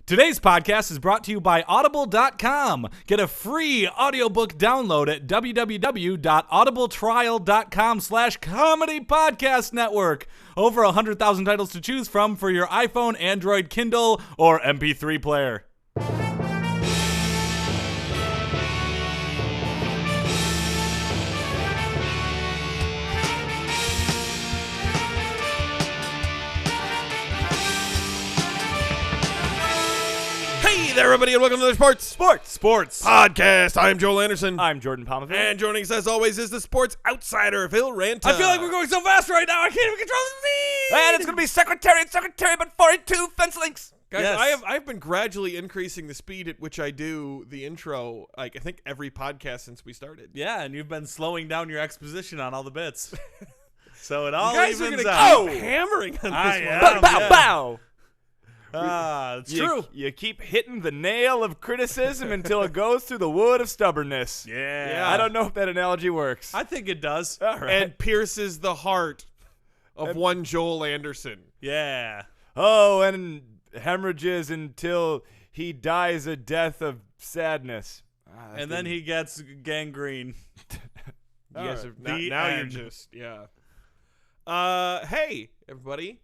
Today's podcast is brought to you by Audible.com. Get a free audiobook download at www.audibletrial.com/comedy podcast network. Over 100,000 titles to choose from for your iPhone, Android, Kindle, or MP3 player. Hey there, everybody, and welcome to the Sports Podcast. I'm Joel Anderson. I'm Jordan Pomaville. And joining us, as always, is the sports outsider, Phil Ranta. I feel like we're going so fast right now, I can't even control the speed! And it's going to be secretary, but 42 fence links. Guys, Yes. I've been gradually increasing the speed at which I do the intro, like, I think every podcast since we started. Yeah, and you've been slowing down your exposition on all the bits. So it all You guys are evens going out. to keep hammering on I this am. one. Bow, yeah. bow. It's true. You keep hitting the nail of criticism until it goes through the wood of stubbornness. Yeah. I don't know if that analogy works. I think it does. All right. And pierces the heart of one Joel Anderson. Yeah. and hemorrhages until he dies a death of sadness. And then he gets gangrene. Yes, right. now you're end. just, yeah. Hey, everybody.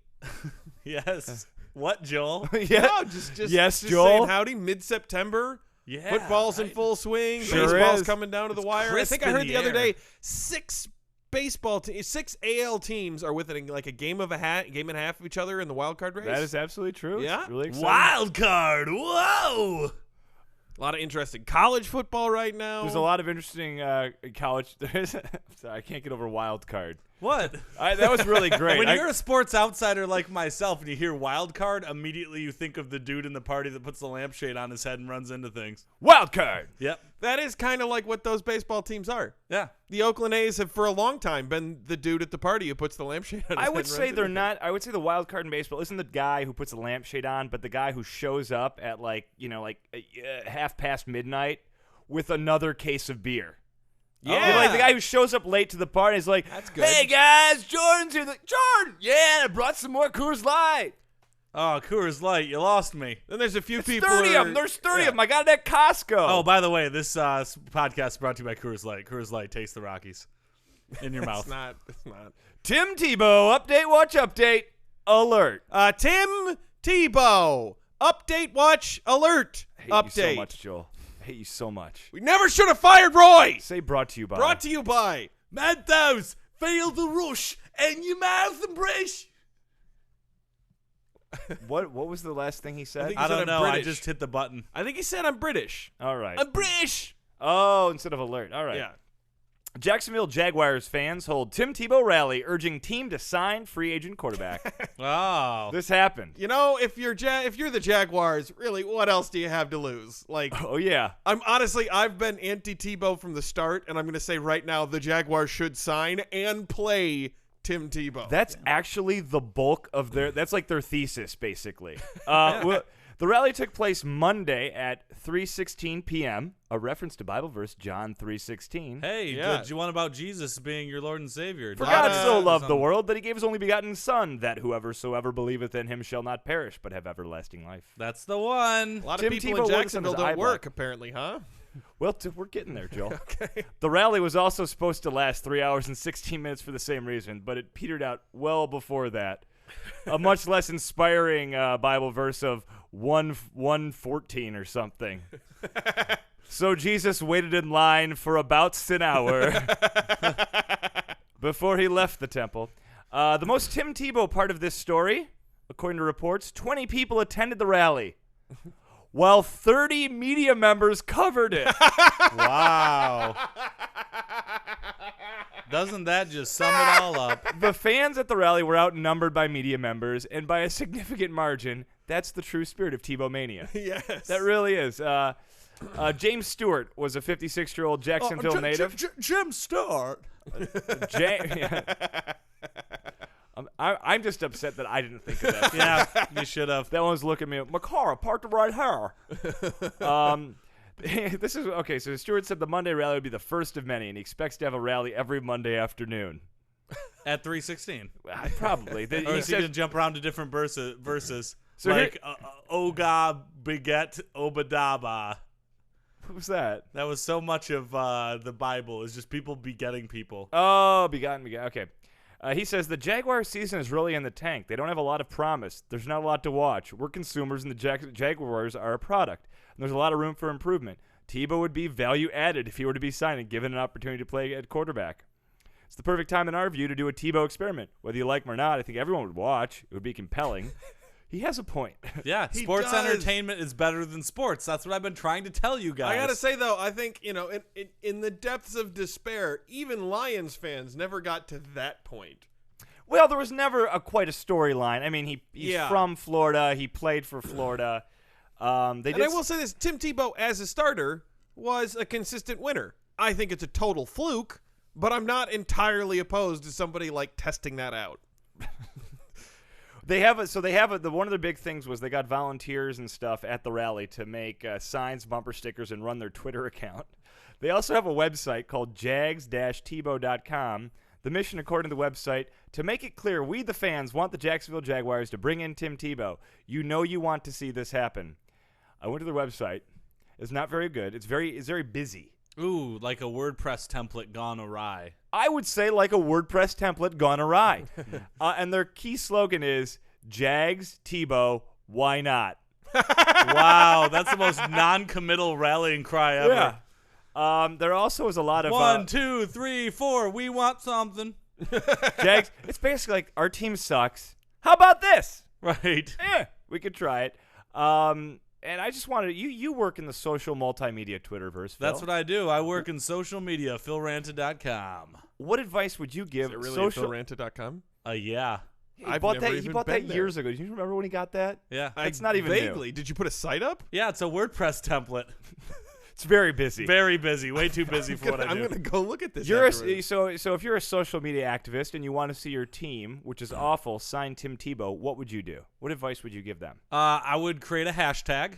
Yes. What, Joel? Yeah. No, just Yes, just Joel. saying howdy, mid-September. Yeah. Football's in full swing. Sure Baseball's is. coming down to the wire. I crisp think I in heard the the other air. day 6 AL teams are within like a game and a half of each other in the wild card race. That is absolutely true. Yeah. It's really exciting. Wild card. Whoa. a lot of interesting college football right now. There's a lot of interesting college. Sorry, I can't get over wild card. What? That was really great. When you're a sports outsider like myself and you hear wild card, immediately you think of the dude in the party that puts the lampshade on his head and runs into things. wild card. Yep. That is kind of like what those baseball teams are. Yeah. The Oakland A's have for a long time been the dude at the party who puts the lampshade on his I head would and say runs they're into not. I would say the wild card in baseball isn't the guy who puts a lampshade on, but the guy who shows up at half past midnight with another case of beer. Yeah. Like the guy who shows up late to the party is like, That's good. "Hey guys, Jordan's here." Like, Jordan, yeah, I brought some more Coors Light. Oh, Coors Light, you lost me. Then there's a few It's people. 30 who of are- them. There's 30 yeah. of them. I got it at Costco. Oh, by the way, this podcast is brought to you by Coors Light. Coors Light, taste the Rockies in your mouth. It's not. It's not. Tim Tebow, watch update, alert. Tim Tebow, update, watch, alert, I hate update. you so much, Joel. I hate you so much. We never should have fired Roy. Say brought to you by. Brought to you by. Mentos, feel the rush in your mouth and brush. What was the last thing he said? think I said don't I'm know. I British. just hit the button. I think he said I'm British. All right. I'm British. Oh, instead of alert. All right. Yeah. Jacksonville Jaguars fans hold Tim Tebow rally urging team to sign free agent quarterback. Oh. This happened. You know, if you're the Jaguars, really, what else do you have to lose? Like, Oh, yeah. I've been anti Tebow from the start, and I'm going to say right now, the Jaguars should sign and play Tim Tebow. That's actually the bulk of that's like their thesis, basically. Well, the rally took place Monday at 3:16 p.m., a reference to Bible verse John 3:16. Hey, Yeah. did you want about Jesus being your Lord and Savior? For lot God of- so loved the world that he gave his only begotten Son, that whoeversoever believeth in him shall not perish, but have everlasting life. That's the one. a lot Tim of people Tebow in works on Jacksonville his don't eye work, black. apparently, huh? Well, we're getting there, Joel. Okay. The rally was also supposed to last 3 hours and 16 minutes for the same reason, but it petered out well before that. A much less inspiring Bible verse of 1:14 or something. So Jesus waited in line for about an hour before he left the temple. The most Tim Tebow part of this story, according to reports, 20 people attended the rally, while 30 media members covered it. Wow. Doesn't that just sum it all up? The fans at the rally were outnumbered by media members, and by a significant margin. That's the true spirit of Tebow mania. Yes. That really is. James Stewart was a 56-year-old Jacksonville native. Jim Stewart. I'm just upset that I didn't think of that. Yeah, you should have. That one was looking at me. Makara, park the right here. This is okay. So Stewart said the Monday rally would be the first of many, and he expects to have a rally every Monday afternoon. At 3:16. Probably. Or is he going to jump around to different verses? So like, Oga beget Obadaba. What was that? That was so much of the Bible is just people begetting people. Oh, begotten. Okay. He says the Jaguar season is really in the tank. They don't have a lot of promise. There's not a lot to watch. We're consumers, and the Jaguars are a product. And there's a lot of room for improvement. Tebow would be value added if he were to be signed and given an opportunity to play at quarterback. It's the perfect time, in our view, to do a Tebow experiment. Whether you like him or not, I think everyone would watch. It would be compelling. He has a point. Yeah, He sports does. entertainment is better than sports. That's what I've been trying to tell you guys. I gotta say though, I think in the depths of despair, even Lions fans never got to that point. Well, there was never quite a storyline. I mean, he's from Florida. He played for Florida. And I will say this, Tim Tebow as a starter was a consistent winner. I think it's a total fluke, but I'm not entirely opposed to somebody like testing that out. They have one of their big things was they got volunteers and stuff at the rally to make signs, bumper stickers, and run their Twitter account. They also have a website called jags-tebow.com. The mission, according to the website, to make it clear we, the fans, want the Jacksonville Jaguars to bring in Tim Tebow. You know you want to see this happen. I went to their website. It's not very good. It's very busy. Ooh, like a WordPress template gone awry. I would say like a WordPress template gone awry. And their key slogan is, Jags, Tebow, why not? Wow, that's the most non-committal rallying cry ever. Yeah. There also is a lot of 1, 2, 3, 4. We want something. Jags. It's basically like our team sucks. How about this? Right. We could try it. And I just wanted you work in the social multimedia Twitterverse, Phil. That's what I do. I work in social media, philranta.com. What advice would you give? Is it really social? philranta.com? Yeah. He I've bought never that. He even bought been that there. years ago. Do you remember when he got that? Yeah. It's not even vaguely. new. Did you put a site up? Yeah, it's a WordPress template. It's very busy. Very busy. Way too busy for what I do. I'm gonna go look at this. So if you're a social media activist and you want to see your team, which is awful, sign Tim Tebow, what would you do? What advice would you give them? I would create a hashtag.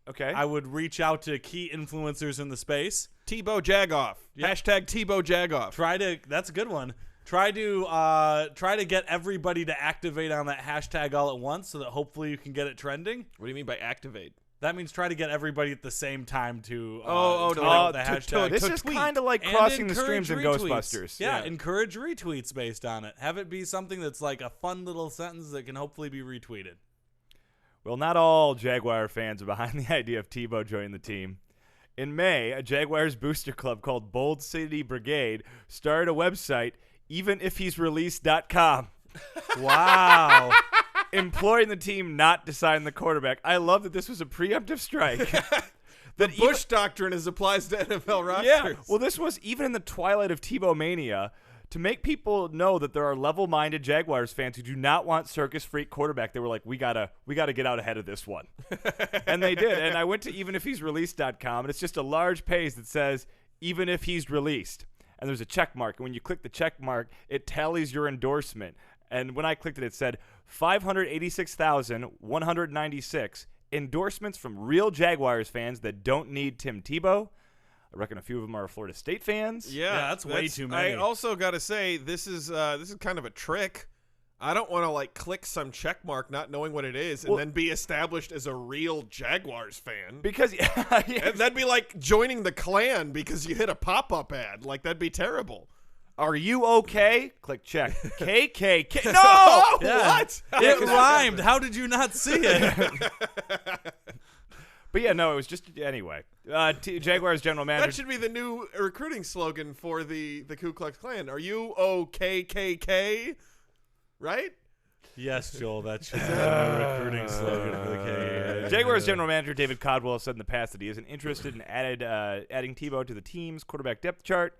Okay. I would reach out to key influencers in the space. Tebow Jagoff. Yep. Hashtag Tebow Jagoff. That's a good one. Try to get everybody to activate on that hashtag all at once so that hopefully you can get it trending. What do you mean by activate? That means try to get everybody at the same time to to the hashtag. This is tweet. kind of like And crossing the encourage streams in retweets. Ghostbusters. Yeah, encourage retweets based on it. Have it be something that's like a fun little sentence that can hopefully be retweeted. Well, not all Jaguar fans are behind the idea of Tebow joining the team. In May, a Jaguars booster club called Bold City Brigade started a website, evenifhe'sreleased.com. Wow. Imploring the team not to sign the quarterback. I love that this was a preemptive strike. The Bush doctrine applies to NFL rosters. Yeah. Well, this was even in the twilight of Tebow mania to make people know that there are level-minded Jaguars fans who do not want circus freak quarterback. They were like, we gotta get out ahead of this one, and they did. And I went to evenifhe'sreleased.com, and it's just a large page that says even if he's released, and there's a check mark. And when you click the check mark, it tallies your endorsement. And when I clicked it, it said 586,196 endorsements from real Jaguars fans that don't need Tim Tebow. I reckon a few of them are Florida State fans. Yeah, that's way too many. I also got to say this is kind of a trick. I don't want to like click some check mark not knowing what it is and then be established as a real Jaguars fan. Because And that'd be like joining the Klan because you hit a pop-up ad. Like that'd be terrible. Are you okay? Click check. KKK. No! Yeah. What? It rhymed. How did you not see it? But yeah, no, it was just anyway. Jaguars general manager. That should be the new recruiting slogan for the Ku Klux Klan. Are you OKKK? Right? Yes, Joel, that should be a recruiting slogan for the KKK. Jaguars general manager David Caldwell said in the past that he isn't interested in adding Tebow to the team's quarterback depth chart.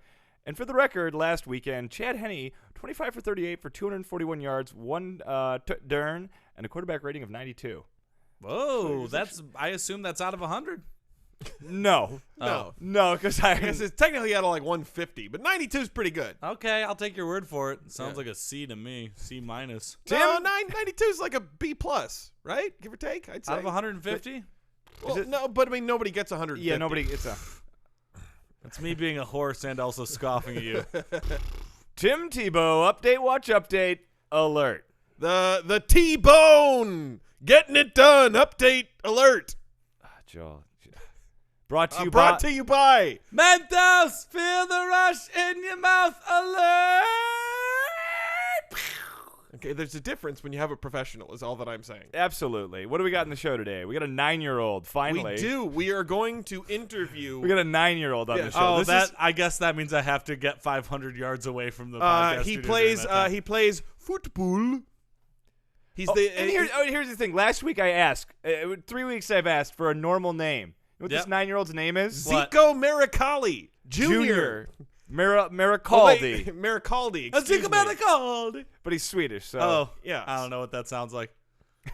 And for the record, last weekend, Chad Henne, 25 for 38 for 241 yards, 1 touchdown, and a quarterback rating of 92. Whoa, I assume that's out of 100. No, because I guess it's technically out of like 150, but 92 is pretty good. Okay, I'll take your word for it. Sounds like a C to me. C minus. No, 92 is like a B plus, right? Give or take, I'd say. Out of 150? Well, no, but I mean nobody gets 150. Yeah, nobody. It's a. That's me being a horse and also scoffing at you. Tim Tebow update. Watch update alert. The T-Bone Getting it done. Update alert. Joel. Brought to you Brought to you by Mentos, feel the rush in your mouth. Alert! Okay, there's a difference when you have a professional, is all that I'm saying. Absolutely. What do we got in the show today? We got a 9-year-old, finally. We do. We are going to interview. We got a 9-year-old on the show. Oh, I guess that means I have to get 500 yards away from the podcast. He studio plays. during that time. He plays football. He's here's the thing. Last week I asked. 3 weeks I've asked for a normal name. You know what this 9-year-old's name is? Zico Marecaldi Jr. Marecaldi. Marecaldi. Zico Marecaldi. But he's Swedish, so. Oh, yeah. I don't know what that sounds like.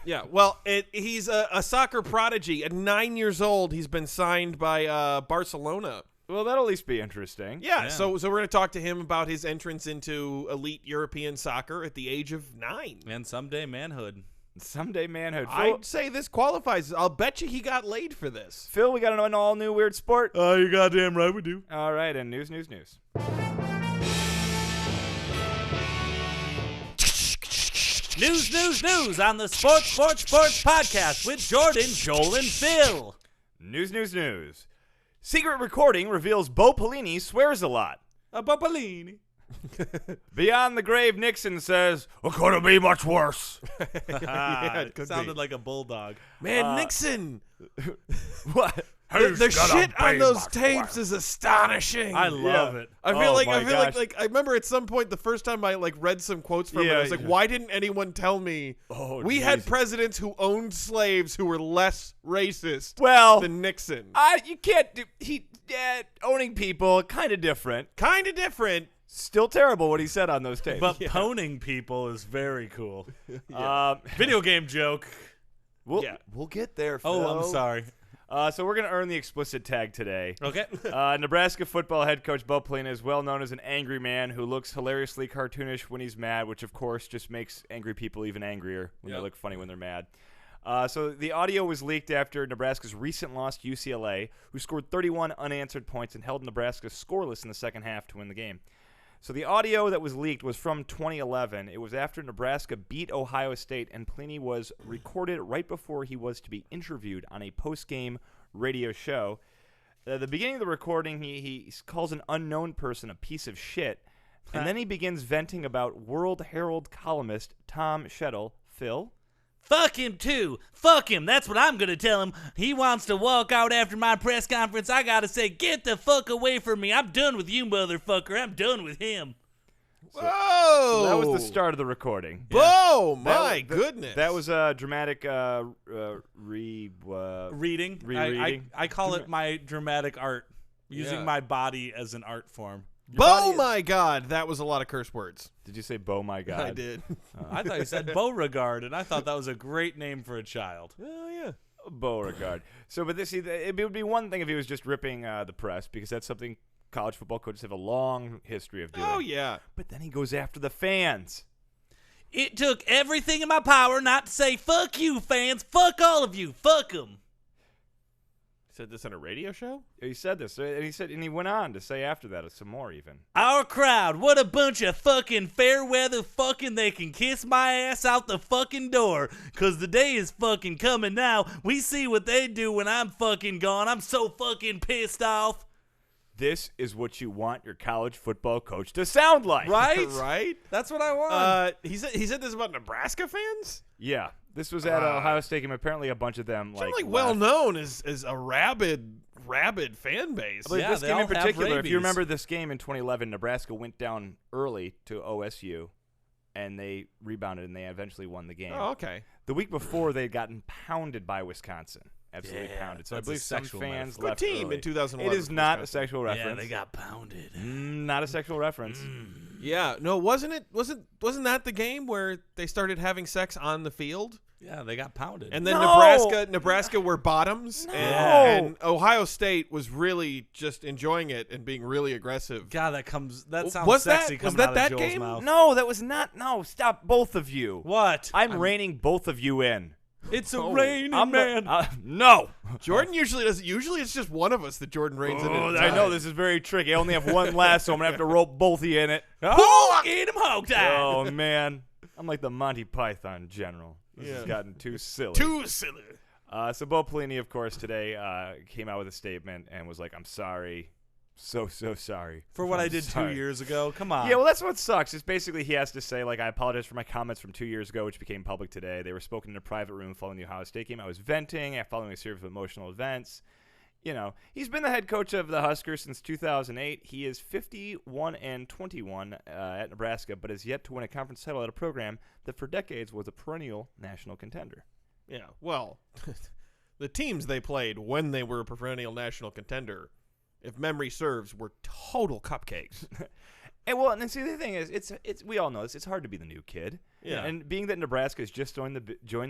Yeah, well, he's a soccer prodigy. At 9 years old, he's been signed by Barcelona. Well, that'll at least be interesting. Yeah. So we're going to talk to him about his entrance into elite European soccer at the age of 9. And someday manhood. Someday manhood. I'd say this qualifies. I'll bet you he got laid for this. Phil, we got an all-new weird sport. Oh, you're goddamn right we do. All right, and news. News on the Sports podcast with Jordan, Joel, and Phil. News. Secret recording reveals Bo Pelini swears a lot. Pelini. Beyond the grave, Nixon says, "It couldn't be much worse." It sounded like a bulldog. Man, Nixon. What? The shit on those tapes is astonishing. I love it. I feel like I remember at some point the first time I read some quotes from it. I was like, why didn't anyone tell me? We had presidents who owned slaves who were less racist than Nixon. You can't do owning people kind of different. Still terrible what he said on those tapes. But poning people is very cool. Video game joke. We'll get there, Phil. Oh, I'm sorry. So we're going to earn the explicit tag today. Okay. Nebraska football head coach Bo Pelini is well known as an angry man who looks hilariously cartoonish when he's mad, which, of course, just makes angry people even angrier when they look funny when they're mad. So the audio was leaked after Nebraska's recent loss to UCLA, who scored 31 unanswered points and held Nebraska scoreless in the second half to win the game. So the audio that was leaked was from 2011. It was after Nebraska beat Ohio State, and Pelini was recorded right before he was to be interviewed on a post-game radio show. At the beginning of the recording, he calls an unknown person a piece of shit, and then he begins venting about World Herald columnist Tom Shettle. Phil? Fuck him, too. Fuck him. That's what I'm going to tell him. He wants to walk out after my press conference. I got to say, get the fuck away from me. I'm done with you, motherfucker. I'm done with him. Whoa. So that was the start of the recording. Oh, my goodness. That was a dramatic reading. I call it my dramatic art, using my body as an art form. My God. That was a lot of curse words. Did you say Bo my God? I did. I thought you said Beauregard, and I thought that was a great name for a child. Oh, yeah. Beauregard. So, but it would be one thing if he was just ripping the press, because that's something college football coaches have a long history of doing. Oh, yeah. But then he goes after the fans. It took everything in my power not to say, fuck you, fans. Fuck all of you. Fuck them. Said this on a radio show? He said this, and he went on to say after that some more even. Our crowd, what a bunch of fucking fair weather fucking, they can kiss my ass out the fucking door, cause the day is fucking coming now. We see what they do when I'm fucking gone. I'm so fucking pissed off. This is what you want your college football coach to sound like. Right? Right? That's what I want. He said this about Nebraska fans? Yeah. This was at Ohio State, and apparently a bunch of them well known as a rabid fan base. But this game in particular, if you remember this game in 2011, Nebraska went down early to OSU, and they rebounded, and they eventually won the game. Oh, okay. The week before, they had gotten pounded by Wisconsin. Absolutely pounded. So I believe some fans left good team early. in 2011. It is not a sexual reference. Yeah, they got pounded. Not a sexual reference. Yeah, no, wasn't that the game where they started having sex on the field? Yeah, they got pounded. And then No! Nebraska were bottoms, No! and Ohio State was really just enjoying it and being really aggressive. God, that sounds Was sexy that- coming was that out that of Joel's game? mouth. No, that was not. No, stop, both of you. What? I'm reining both of you in. It's a raining man. No. Jordan usually doesn't. Usually it's just one of us that Jordan reigns in. I know this is very tricky. I only have one last, so I'm going to have to rope both of you in it. Oh, get him hog time. Oh, man. I'm like the Monty Python general. This has gotten too silly. Too silly. So Bo Pelini, of course, today came out with a statement and was like, I'm sorry. So sorry. For what I did 2 years ago? Come on. Yeah, well, that's what sucks. It's basically he has to say, like, I apologize for my comments from 2 years ago, which became public today. They were spoken in a private room following the Ohio State game. I was venting following a series of emotional events. You know, he's been the head coach of the Huskers since 2008. He is 51-21 at Nebraska, but has yet to win a conference title at a program that for decades was a perennial national contender. Yeah, well, the teams they played when they were a perennial national contender, if memory serves, were total cupcakes. And see, the thing is, it's we all know this. It's hard to be the new kid. Yeah. And being that Nebraska has just joined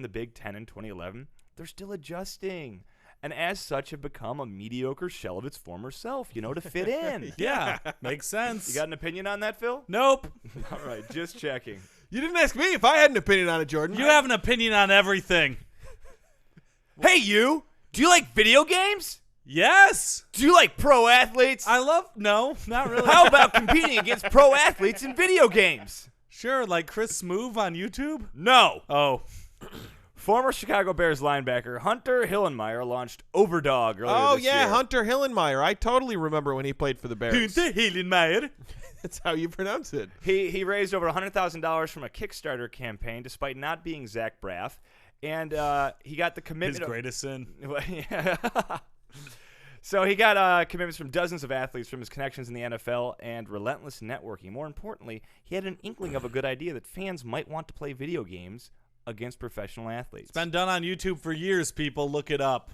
the Big Ten in 2011, they're still adjusting. And as such have become a mediocre shell of its former self, to fit in. Yeah, makes sense. You got an opinion on that, Phil? Nope. All right, just checking. You didn't ask me if I had an opinion on it, Jordan. You have an opinion on everything. Hey, you! Do you like video games? Yes. Do you like pro athletes? No, not really. How about competing against pro athletes in video games? Sure, like Chris Smoove on YouTube? No. Oh. Former Chicago Bears linebacker Hunter Hillenmeyer launched Overdog earlier this year. Hunter Hillenmeyer. I totally remember when he played for the Bears. Hunter Hillenmeyer. That's how you pronounce it. He raised over $100,000 from a Kickstarter campaign despite not being Zach Braff. And he got the commitment. His greatest sin. So he got commitments from dozens of athletes from his connections in the NFL and relentless networking. More importantly, he had an inkling of a good idea that fans might want to play video games against professional athletes. It's been done on YouTube for years, people. Look it up.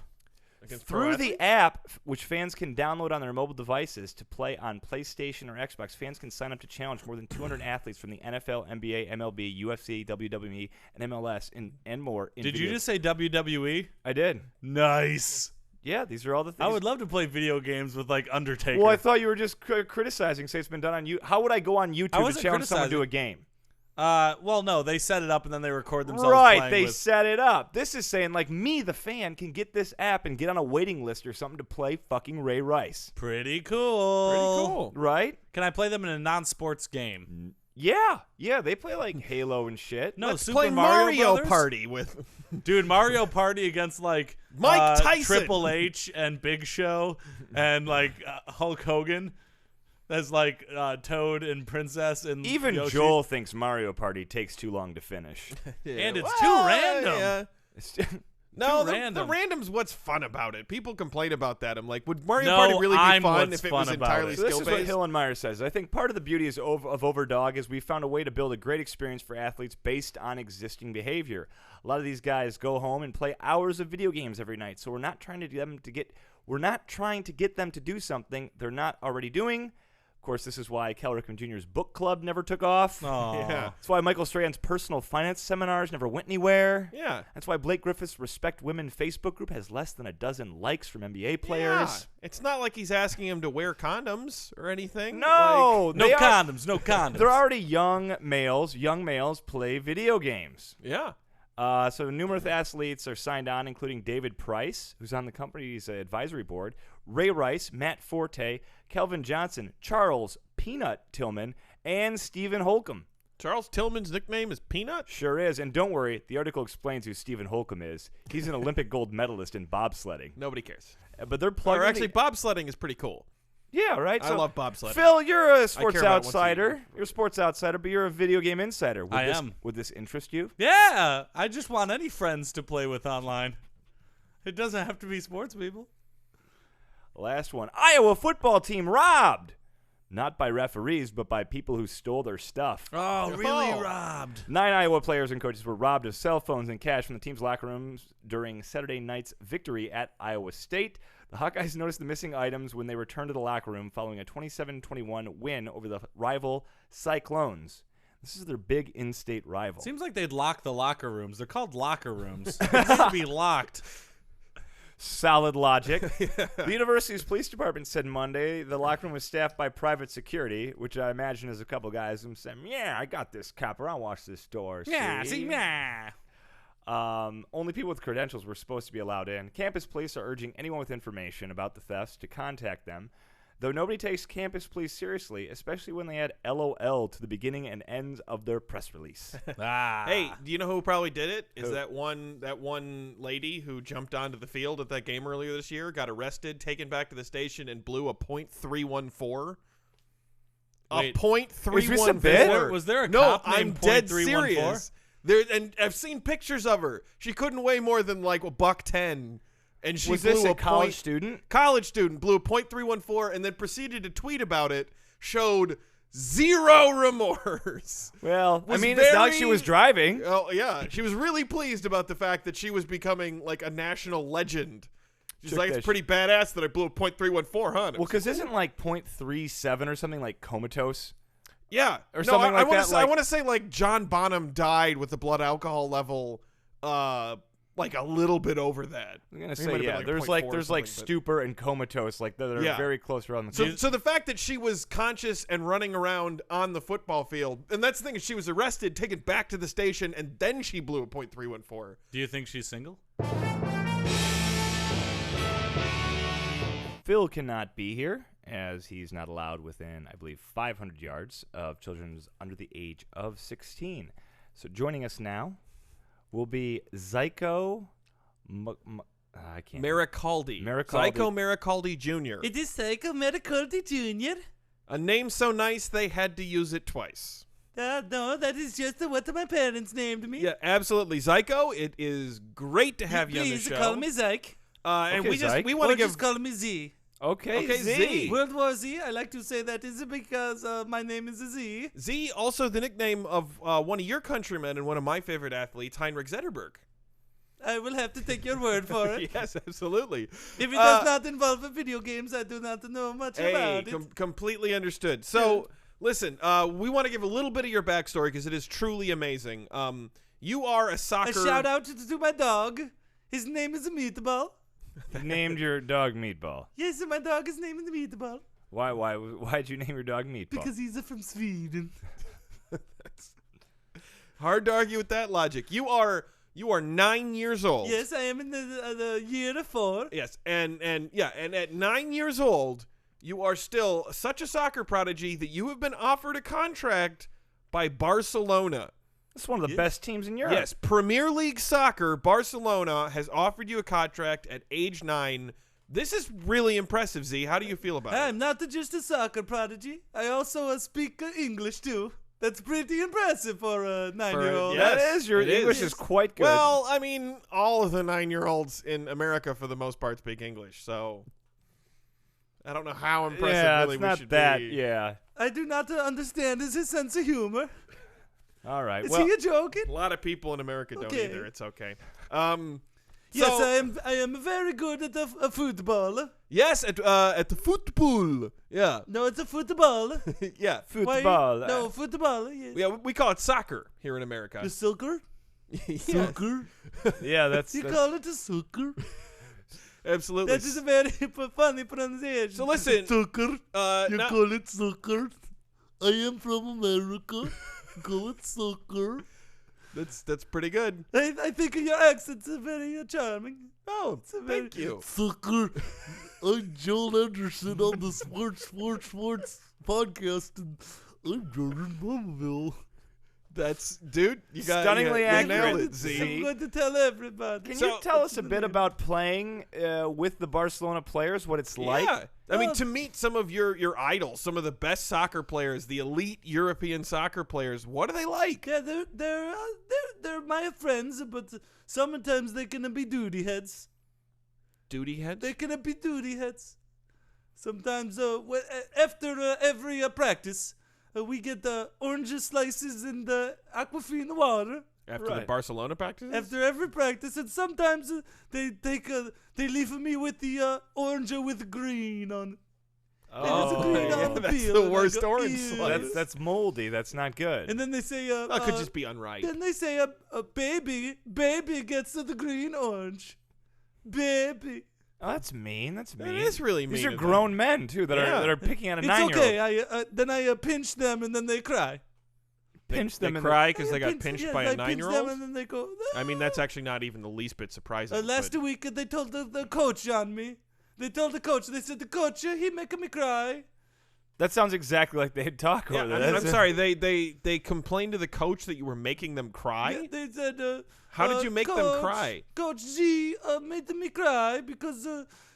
Through the app, which fans can download on their mobile devices to play on PlayStation or Xbox, fans can sign up to challenge more than 200 athletes from the NFL, NBA, MLB, UFC, WWE, and MLS, and more. Did you just say WWE? I did. Nice. Yeah, these are all the things. I would love to play video games with, like, Undertaker. Well, I thought you were just criticizing, say it's been done on you. How would I go on YouTube to challenge someone to do a game? Well, no, they set it up and then they record themselves Right, playing they set it up. This is saying, like, me, the fan, can get this app and get on a waiting list or something to play fucking Ray Rice. Pretty cool. Right? Can I play them in a non-sports game? Yeah, they play, like, Halo and shit. No, Let's Super play Mario Brothers? Party with... Dude, Mario Party against, like, Mike Tyson, Triple H and Big Show and, like, Hulk Hogan. As like Toad and Princess and even Yoshi. Joel thinks Mario Party takes too long to finish. And it's too random. Yeah. No, the random's what's fun about it. People complain about that. I'm like, would Mario Party really be fun if it was entirely skill-based? skill-based? This is what Hillenmeyer says. I think part of the beauty of Overdog is we found a way to build a great experience for athletes based on existing behavior. A lot of these guys go home and play hours of video games every night, so we're not trying to get them to do something they're not already doing. Of course, this is why Cal Ripken Jr.'s book club never took off. Yeah. That's why Michael Strahan's personal finance seminars never went anywhere. Yeah. That's why Blake Griffith's Respect Women Facebook group has less than a dozen likes from NBA players. Yeah. It's not like he's asking him to wear condoms or anything. No. No condoms. They're already young males. Young males play video games. Yeah. So numerous athletes are signed on, including David Price, who's on the company's advisory board, Ray Rice, Matt Forte, Kelvin Johnson, Charles Peanut Tillman, and Stephen Holcomb. Charles Tillman's nickname is Peanut? Sure is. And don't worry, the article explains who Stephen Holcomb is. He's an Olympic gold medalist in bobsledding. Nobody cares. But they're plugging. Or actually, bobsledding is pretty cool. Yeah, right. I love bobsledding. Phil, you're a sports outsider. You're a sports outsider, but you're a video game insider. I am. Would this interest you? Yeah. I just want any friends to play with online. It doesn't have to be sports people. Last one. Iowa football team robbed. Not by referees, but by people who stole their stuff. Oh, really robbed. 9 Iowa players and coaches were robbed of cell phones and cash from the team's locker rooms during Saturday night's victory at Iowa State. The Hawkeyes noticed the missing items when they returned to the locker room following a 27-21 win over the rival Cyclones. This is their big in-state rival. Seems like they'd lock the locker rooms. They're called locker rooms. They need to be locked. Solid logic. The university's police department said Monday the locker room was staffed by private security, which I imagine is a couple guys who said, yeah, I got this copper. I'll watch this door. Yeah. Only people with credentials were supposed to be allowed in. Campus police are urging anyone with information about the thefts to contact them. Though nobody takes Campus Police seriously, especially when they add LOL to the beginning and ends of their press release. Hey, do you know who probably did it? Is that one lady who jumped onto the field at that game earlier this year, got arrested, taken back to the station, and blew a .314? Wait, a .314. Is this a bit? Was there a no? cop I'm named dead .314? serious. And I've seen pictures of her. She couldn't weigh more than like $110. And she was blew this a college point, student? College student blew a .314 and then proceeded to tweet about it. Showed zero remorse. Well, I mean, very, it's not like she was driving. Oh yeah, she was really pleased about the fact that she was becoming like a national legend. She's like, it's pretty badass that I blew a .314, huh? Well, because isn't like .37 or something like comatose? Yeah, or something like that. I want to say like John Bonham died with the blood alcohol level. Like a little bit over that. I'm gonna say yeah. There's like stupor and comatose, like that are very close around the. So the fact that she was conscious and running around on the football field, and that's the thing is she was arrested, taken back to the station, and then she blew a .314. Do you think she's single? Phil cannot be here as he's not allowed within, I believe, 500 yards of children under the age of 16. So joining us now will be Zico I can't. Marecaldi. Zico Marecaldi Jr. It is Zico Marecaldi Jr. A name so nice they had to use it twice. No, that is just what my parents named me. Yeah, absolutely. Zico, it is great to have you on the show. Please call me Zyke. And okay, we want to just call me Z. Okay, Z. World War Z. I like to say that is because my name is Z. Z, also the nickname of one of your countrymen and one of my favorite athletes, Heinrich Zetterberg. I will have to take your word for it. Yes, absolutely. If it does not involve video games, I do not know much about it. Completely understood. So, listen, we want to give a little bit of your backstory because it is truly amazing. You are a soccer... A shout out to my dog. His name is Meatball. You named your dog Meatball. Yes, my dog is named Meatball. Why'd you name your dog Meatball? Because he's from Sweden. Hard to argue with that logic. You are 9 years old. Yes, I am in the year 4. Yes, and at 9 years old, you are still such a soccer prodigy that you have been offered a contract by Barcelona. It's one of the best teams in Europe. Yes, Premier League soccer, Barcelona has offered you a contract at age 9. This is really impressive, Z. How do you feel about it? I'm not just a soccer prodigy. I also speak English, too. That's pretty impressive for a 9-year-old. Yes, that is. Your English is quite good. Well, I mean, all of the 9-year-olds in America, for the most part, speak English, so I don't know how impressive we should be. Yeah. I do not understand his sense of humor. All right. Is he joking? A lot of people in America don't either. It's okay. Yes, I am very good at the football. Yes, at the football. Yeah. No, it's a football. Yeah, football. No, football. Yes. Yeah, we call it soccer here in America. The soccer? Yes. Soccer? Yeah, that's... You call it a soccer? Absolutely. That is a very funny pronunciation. So listen. Soccer? You now, call it soccer? I am from America. Call it soccer. That's pretty good. I think your accent's very charming. Oh, thank you. Soccer. I'm Joel Anderson on the Sports podcast, and I'm Jordan Pomaville. That's, dude, you got stunningly accurate. Nailed it, Z. I'm going to tell everybody. Can you tell us a bit about playing with the Barcelona players, what it's like? Yeah. I mean, to meet some of your idols, some of the best soccer players, the elite European soccer players, what are they like? Yeah, they're my friends, but sometimes they can be duty heads. Duty heads? They can be duty heads. Sometimes after every practice, we get orange slices in the Aquafina water. After the Barcelona practices? After every practice, and sometimes they leave me with the orange with green on it. Oh, that's the worst orange slice. That's moldy. That's not good. And then they say, that could just be unripe. Then they say, a baby gets the green orange. Baby. Oh, that's mean. That's mean. It is really mean. These are grown men too that are picking on a 9-year-old. It's okay. Then I pinch them and then they cry. Pinch them they and cry because they got pinched by a 9-year-old? Pinch them and then they go. I mean, that's actually not even the least bit surprising. Last week they told the coach on me They told the coach. They said the coach, he making me cry. That sounds exactly like they'd talk over there. I'm sorry. They complained to the coach that you were making them cry. Yeah, they said, how did you make them cry? Coach Z made me cry because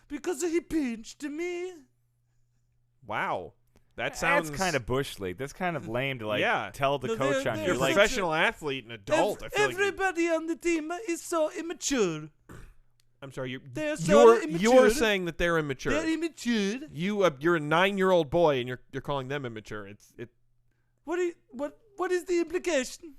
he pinched me. Wow. That sounds kind of bush league. That's kind of lame to tell the No, coach on you're you. a professional athlete and adult. I feel everybody on the team is so immature. I'm sorry. Immature. You're saying that they're immature. They're immature. You're a 9-year-old boy and you're calling them immature. What is the implication?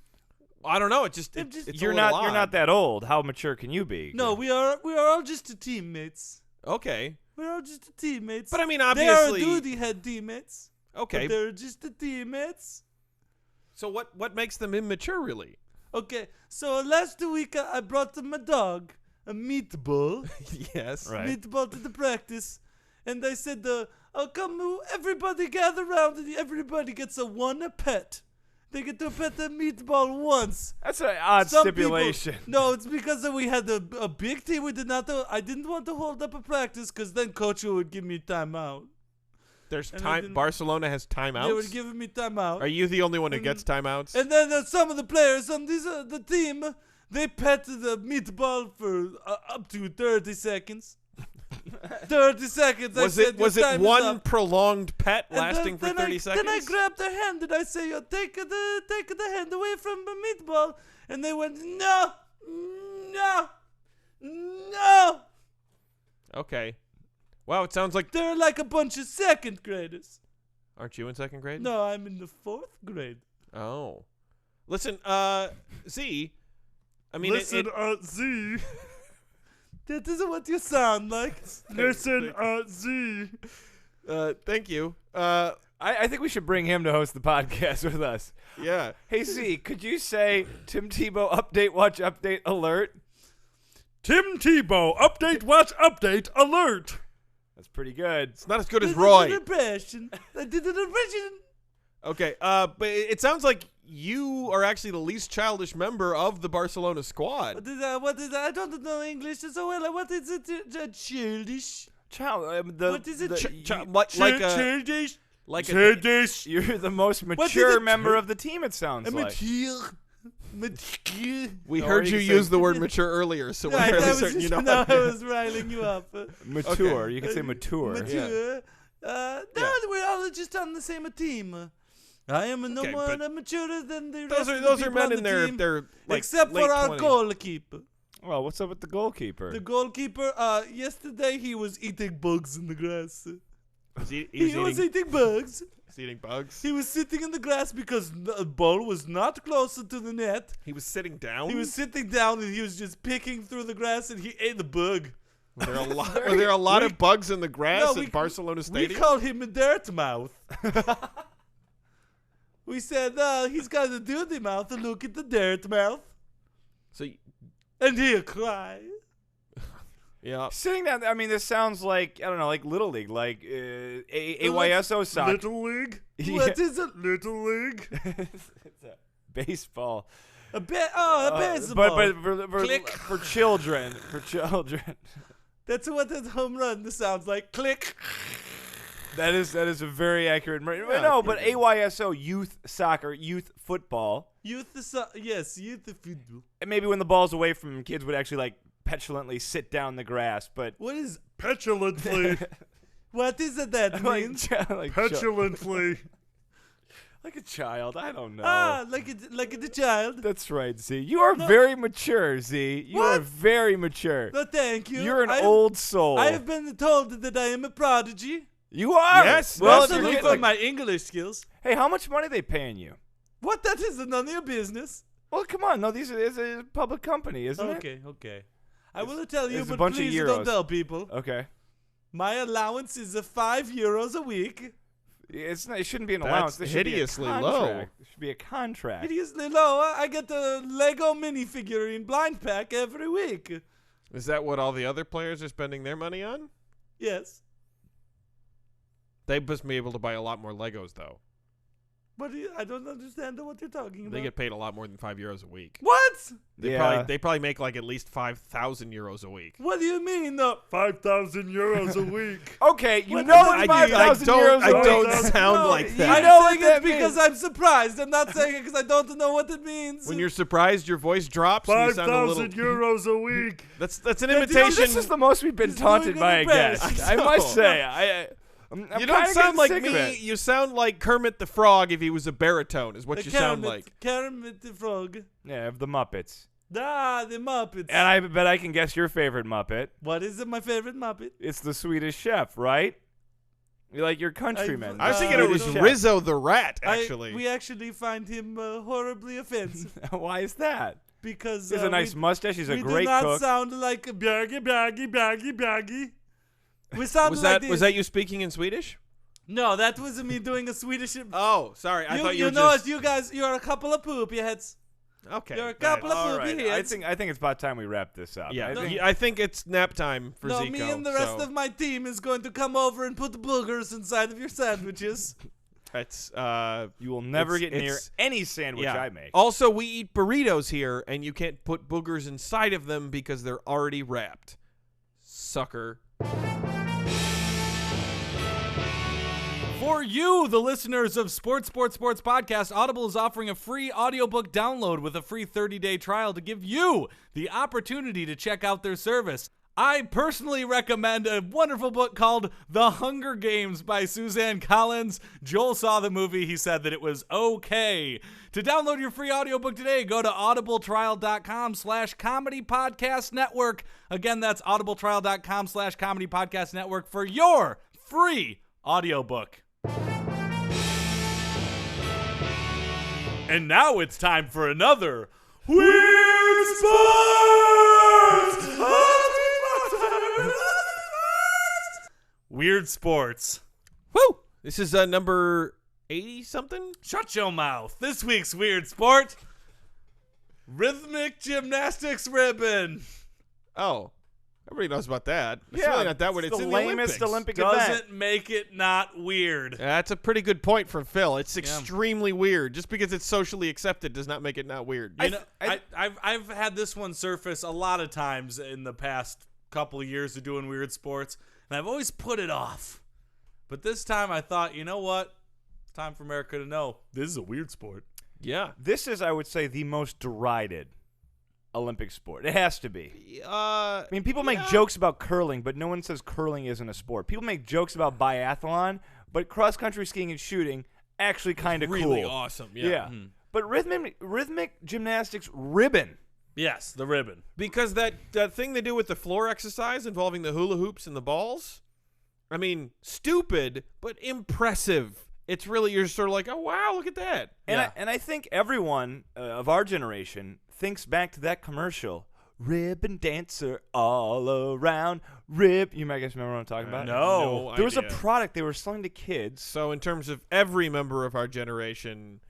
I don't know. It's you're not that old. How mature can you be? No, we are all just teammates. Okay. We're all just teammates. But I mean, obviously, they are duty head teammates. Okay. But they're just the teammates. So what makes them immature, really? Okay. So last week I brought them a dog. A meatball. Yes. Right. Meatball to the practice. And I said, come, everybody gather around and everybody gets a pet. They get to pet the meatball once. That's an odd stipulation. No, it's because we had a big team. I didn't want to hold up a practice because then coach would give me timeout. There's time. Barcelona has timeouts. They were giving me timeout. Are you the only one who gets timeouts? And then some of the players on the team, they pet the meatball for up to 30 seconds. 30 seconds. Was it one prolonged pet lasting for 30 seconds? Then I grabbed their hand and I say, take the hand away from the meatball. And they went, no. Okay. Wow, it sounds like they're like a bunch of second graders. Aren't you in second grade? No, I'm in the 4th grade. Oh. Listen, Z. I mean, listen, Z. That isn't what you sound like. Listen, Z. Thank you. I think we should bring him to host the podcast with us. Yeah. Hey, Z, could you say Tim Tebow update, watch, update, alert? Tim Tebow update, watch, update, alert. That's pretty good. It's not as good as Roy. I did an impression. Okay, but it sounds like you are actually the least childish member of the Barcelona squad. What is that? I don't know English so well. What is it? Childish? What is it? Childish? Childish. You're the most mature member of the team, it sounds like. We heard you use the word mature earlier, so we're fairly certain you know. No, I was riling you up. Mature. Okay. You can say mature. Mature. Yeah. No, we're all just on the same team. I am no more mature than the rest of the those are people men on in the their team, like except late for our 20s. goalkeeper. Well, what's up with the goalkeeper? The goalkeeper, yesterday he was eating bugs in the grass. He was eating bugs. He's eating bugs. He was sitting in the grass because the ball was not closer to the net. He was sitting down? He was sitting down and he was just picking through the grass and he ate the bug. Were there a lot of bugs in the grass at Barcelona Stadium? We called him a dirt mouth. We said, he's got a dirty mouth and look at the dirt mouth. And he'll cry. Yeah. Sitting down, I mean, this sounds like, I don't know, like Little League, like AYSO soccer. Little League? Yeah. What is it? Little League? It's a baseball. A baseball. But for children. For children. That's what that home run sounds like. Click. That is a very accurate. No, but AYSO, youth soccer, youth football. Youth football. And maybe when the ball's away from them, kids would actually like petulantly sit down the grass. But what is petulantly? What is it that means? like petulantly. Like a child. I don't know. Like a child. That's right, Z. You are very mature, Z. You are very mature. No, thank you. You're an old soul. I have been told that I am a prodigy. You are. Yes. Well, to look for my English skills. Hey, how much money are they paying you? What? That is none of your business. Well, come on. No, it's a public company, isn't it? Okay. I will tell you, it's but a bunch please of don't tell people. Okay. My allowance is €5 a week. It shouldn't be an allowance. That's hideously low. It should be a contract. Hideously low. I get the Lego minifigure blind pack every week. Is that what all the other players are spending their money on? Yes. They must be able to buy a lot more Legos, though. But I don't understand what you're talking about. They get paid a lot more than €5 a week. What? They probably make like at least €5,000 a week. What do you mean, 5,000 euros a week? Okay, you What know the what fuck? 5,000 euros a I week don't is. sound like that. I know what saying that it because means. I'm surprised. I'm not saying it because I don't know what it means. When you're surprised, your voice drops. And you sound a little. euros a week. That's an You know, imitation. this is the most we've been He's taunted doing by it a the best. guest. I I know. must say, I'm you don't kinda sound like getting sick of me. it. You sound like Kermit the Frog if he was a baritone. Is what you sound like. Kermit the Frog. Yeah, of the Muppets. The Muppets. And I bet I can guess your favorite Muppet. What is my favorite Muppet? It's the Swedish Chef, right? You like your countryman. I was Uh, thinking it was Swedish Chef. Rizzo the Rat. Actually, we actually find him horribly offensive Why is that? because He has a nice mustache. He's a we great do not cook. sound like Bjargi. We sound was like that this. was that you speaking in Swedish? No, that was me doing a Swedish. Oh, sorry. I thought you you were know just it, you guys. You're a couple of poopy heads. okay. You're a couple of All poopy right. heads. I think it's about time we wrap this up. Yeah, I think, I think it's nap time for No, Zico. me and the rest so of my team is going to come over and put boogers inside of your sandwiches. That's you will never it's- get near it's- any sandwich yeah. I make. Also, we eat burritos here, and you can't put boogers inside of them because they're already wrapped. Sucker. For you, the listeners of Sports Podcast, Audible is offering a free audiobook download with a free 30-day trial to give you the opportunity to check out their service. I personally recommend a wonderful book called The Hunger Games by Suzanne Collins. Joel saw the movie. He said that it was okay. To download your free audiobook today, go to audibletrial.com/comedy podcast network. Again, that's audibletrial.com/comedy podcast network for your free audiobook. And now it's time for another Weird Sports! Weird Sports. Woo! This is number 80-something? Shut your mouth. This week's Weird Sport, Rhythmic Gymnastics ribbon. Oh. Everybody knows about that. It's Yeah, really not that weird. it's It's the in the lamest Olympics. Olympic event. Doesn't make it not weird. That's a pretty good point from Phil. It's extremely weird. Just because it's socially accepted does not make it not weird. You know, I've had this one surface a lot of times in the past couple of years of doing Weird Sports, and I've always put it off. But this time I thought, you know what? It's time for America to know this is a weird sport. Yeah. This is, I would say, the most derided Olympic sport. It has to be. I mean, people make jokes about curling, but no one says curling isn't a sport. People make jokes about biathlon, but cross-country skiing and shooting actually kind of really cool. awesome. Yeah. Mhm. But rhythmic gymnastics ribbon. Yes, the ribbon. Because that thing they do with the floor exercise involving the hula hoops and the balls, I mean, stupid, but impressive. It's really, you're sort of like, oh, wow, look at that. And I think everyone of our generation thinks back to that commercial. Ribbon dancer all around. You might guys remember what I'm talking about? No. There was a idea. product they were selling to kids. So in terms of every member of our generation,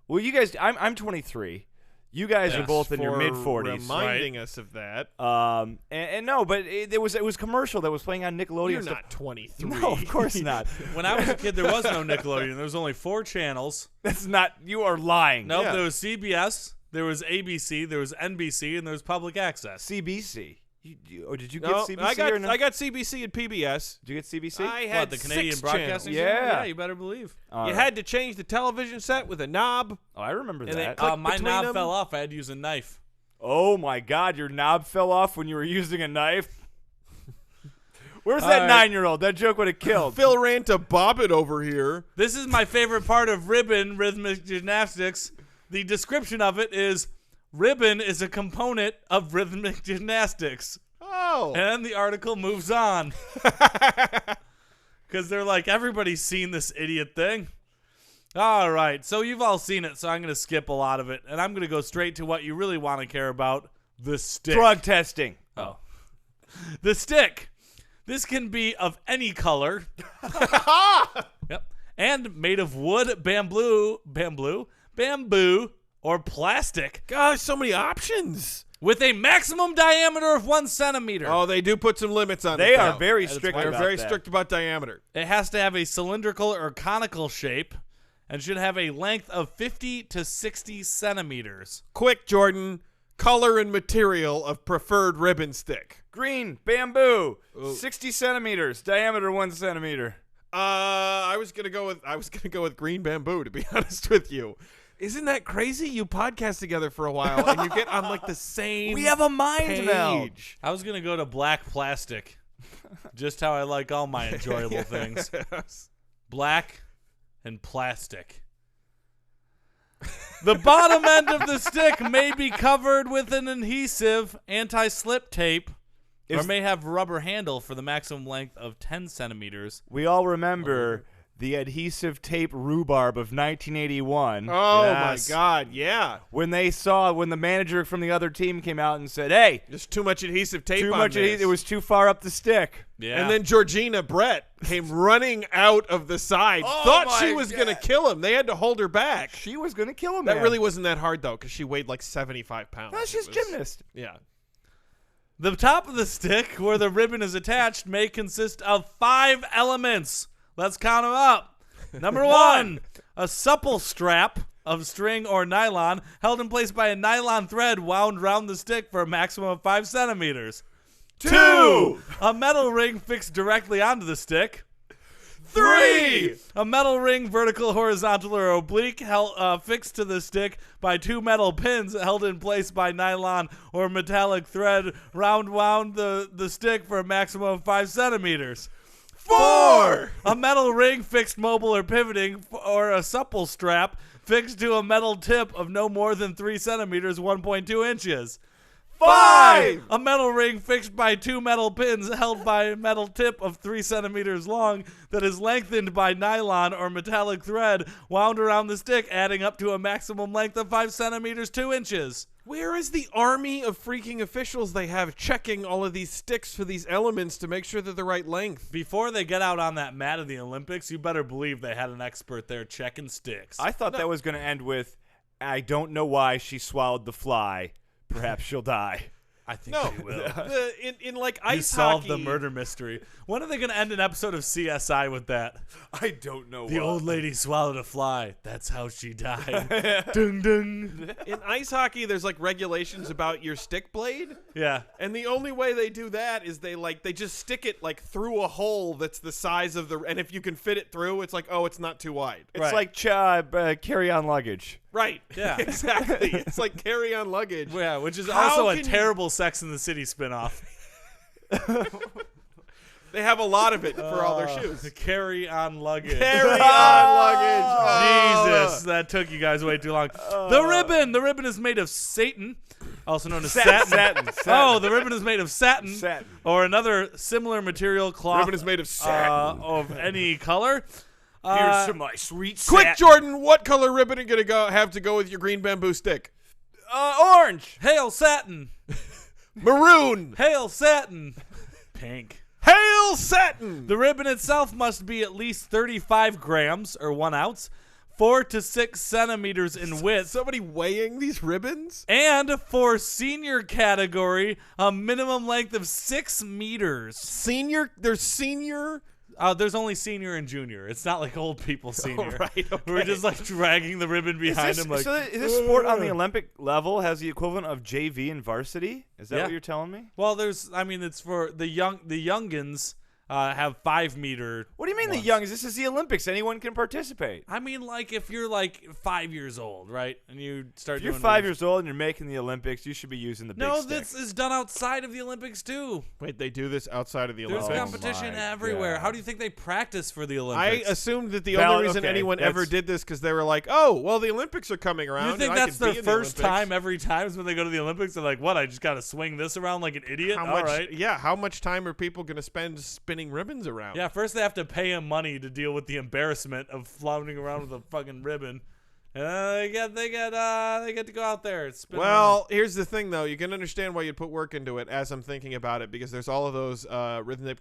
Well, you guys, I'm 23. You guys are both in your for mid-40s. reminding us of that. And no, but it was commercial that was playing on Nickelodeon. You're stuff. not 23. No, of course not. When I was a kid, there was no Nickelodeon. There was only 4 channels. That's not. You are lying. Nope, Yeah. there was CBS, there was ABC, there was NBC, and there was public access. CBC. Did you get No, CBC or no? I got CBC and PBS. Did you get CBC? I had the Canadian 6 Broadcasting channels. Channel? Yeah. Yeah, you better believe. All You right. had to change the television set with a knob. Oh, I remember And that. click My between knob them. fell off. I had to use a knife. Oh my God, your knob fell off when you were using a knife. Where's that right. 9-year-old? That joke would have killed. Phil Ranta Bobbit over here. This is my favorite part of Rhythmic Gymnastics. The description of it is, ribbon is a component of rhythmic gymnastics. Oh. And then the article moves on. Because they're like, everybody's seen this idiot thing. All right, so you've all seen it, so I'm going to skip a lot of it. And I'm going to go straight to what you really want to care about, the stick. Drug testing. Oh. The stick. This can be of any color. Yep. And made of wood, bamboo, or plastic. Gosh, so many options. With a maximum diameter of 1 centimeter. Oh, they do put some limits on it. They are though. very That's strict why They're about very that. strict about diameter. It has to have a cylindrical or conical shape. and should have a length of 50 to 60 centimeters. Quick, Jordan. Color and material of preferred ribbon stick. Green, bamboo, 60 centimeters, diameter 1 centimeter. I was gonna go with green bamboo, to be honest with you. Isn't that crazy? You podcast together for a while and you get on like the same We have a mind meld. I was gonna go to black plastic. Just how I like all my enjoyable things. Black and plastic. The bottom end of the stick may be covered with an adhesive anti-slip tape or may have rubber handle for the maximum length of 10 centimeters. We all remember the adhesive tape rhubarb of 1981. Oh, yes. My God, yeah. When the manager from the other team came out and said, hey, there's too much adhesive tape too on much this. It was too far up the stick. Yeah. And then Georgina Brett came running out of the side. Thought she was going to kill him. They had to hold her back. She was going to kill him, That really wasn't that hard, though, because she weighed like 75 pounds. No, she's a gymnast. Yeah. The top of the stick, where the ribbon is attached, may consist of 5 elements. Let's count them up. Number 1, a supple strap of string or nylon held in place by a nylon thread wound round the stick for a maximum of 5 centimeters. 2, a metal ring fixed directly onto the stick. 3, a metal ring, vertical, horizontal, or oblique, fixed to the stick by 2 metal pins held in place by nylon or metallic thread wound the stick for a maximum of 5 centimeters. 4, a metal ring fixed mobile or pivoting, or a supple strap fixed to a metal tip of no more than 3 centimeters, 1.2 inches. 5, a metal ring fixed by 2 metal pins held by a metal tip of 3 centimeters long that is lengthened by nylon or metallic thread wound around the stick, adding up to a maximum length of 5 centimeters, 2 inches. Where is the army of freaking officials they have checking all of these sticks for these elements to make sure they're the right length? Before they get out on that mat of the Olympics, you better believe they had an expert there checking sticks. I thought that was going to end with, I don't know why she swallowed the fly. Perhaps she'll die. I think they will. In like ice you solved hockey, the murder mystery. When are they going to end an episode of CSI with that? I don't know. The old lady swallowed a fly. That's how she died. Ding, ding. In ice hockey, there's like regulations about your stick blade. Yeah. And the only way they do that is they just stick it like through a hole that's the size of and if you can fit it through, it's like, oh, it's not too wide. It's like carry-on luggage. Right. Yeah. Exactly. It's like carry-on luggage. Yeah, which is also a terrible Sex and the City spinoff. They have a lot of it for all their shoes. Carry-on luggage. Carry-on luggage. Jesus, that took you guys way too long. The ribbon. The ribbon is made of Satan, also known as satin. Satin. Oh, the ribbon is made of satin. Satin. Or another similar material, cloth. Ribbon is made of satin. Of any color. Here's some my sweet satin. Quick, Jordan, what color ribbon are you going to have to go with your green bamboo stick? Orange. Hail satin. Maroon. Hail satin. Pink. Hail satin. The ribbon itself must be at least 35 grams or 1 ounce, 4 to 6 centimeters in width. Somebody weighing these ribbons? And for senior category, a minimum length of 6 meters. Senior? There's senior? There's only senior and junior. It's not like old people senior. Oh, right, okay. We're just like dragging the ribbon behind him. Like, so is this sport on the Olympic level has the equivalent of JV and varsity? Is that what you're telling me? Well, it's for the youngins. Have 5 meter. What do you mean ones. the young? This is the Olympics. Anyone can participate. I mean, like if you're like 5 years old, right, and you start. If you're doing 5 years old and you're making the Olympics, you should be using the big stick. No, this is done outside of the Olympics too. Wait, they do this outside of the There's Olympics? competition everywhere. God. How do you think they practice for the I Olympics? assumed that the only reason anyone ever did this because they were like, oh, well, the Olympics are coming around. You think and that's I their can be first in the time every time when they go to the Olympics? They're like, what? I just got to swing this around like an idiot? All right. Yeah, how much time are people going to spend spinning ribbons around? Yeah, first they have to pay him money to deal with the embarrassment of floundering around with a fucking ribbon. They get to go out there. Well, here's the thing, though. You can understand why you'd put work into it as I'm thinking about it, because there's all of those Rhythmic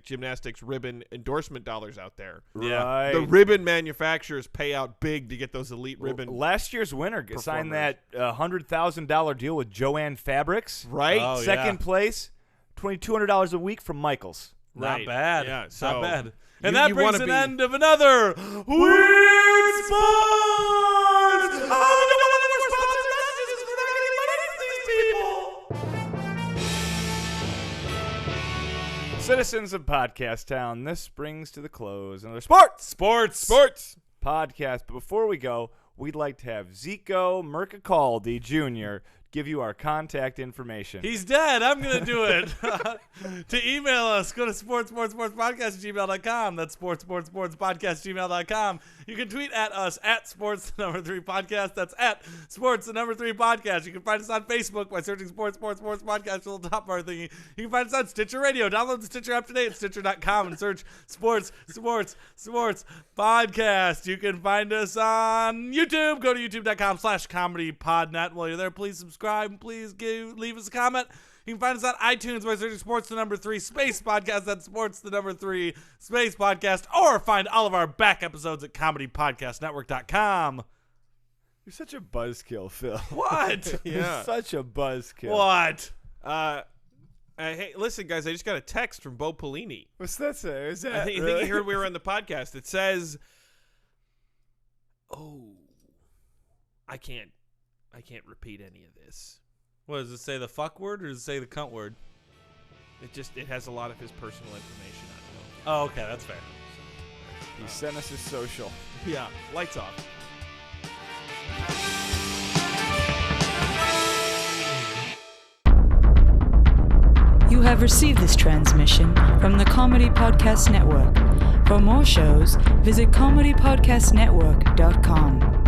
Gymnastics ribbon endorsement dollars out there. Yeah. Right. The ribbon manufacturers pay out big to get those elite ribbon. Last year's winner signed that $100,000 deal with Joanne Fabrics. Right? Oh, Second place, $2,200 a week from Michaels. Right. Not bad. Yeah, so not bad. And that brings an end of another Weird Sports! Citizens of Podcast Town, this brings to the close another sports podcast. But before we go, we'd like to have Zico Marecaldi Jr. give you our contact information. He's dead. I'm going to do it. To email us, go to sportspodcast@gmail.com. That's sportspodcast@gmail.com. You can tweet at us at sports3podcast. That's at sports3podcast. You can find us on Facebook by searching sports podcast. Little top bar thingy. You can find us on Stitcher Radio. Download the Stitcher app today at stitcher.com and search sports podcast. You can find us on YouTube. Go to youtube.com/comedypodnet. While you're there, please subscribe. Please leave us a comment. You can find us on iTunes by searching sports3 space podcast. That's sports3 space podcast. Or find all of our back episodes at comedypodcastnetwork.com. You're such a buzzkill, Phil. What? You're such a buzzkill. What? Hey, listen, guys, I just got a text from Bo Pelini. What's that say? Is that I think he heard we were on the podcast. It says, I can't repeat any of this. What, does it say the fuck word or does it say the cunt word? It has a lot of his personal information on it. Oh, okay, that's fair. He sent us his social. Yeah, lights off. You have received this transmission from the Comedy Podcast Network. For more shows, visit comedypodcastnetwork.com.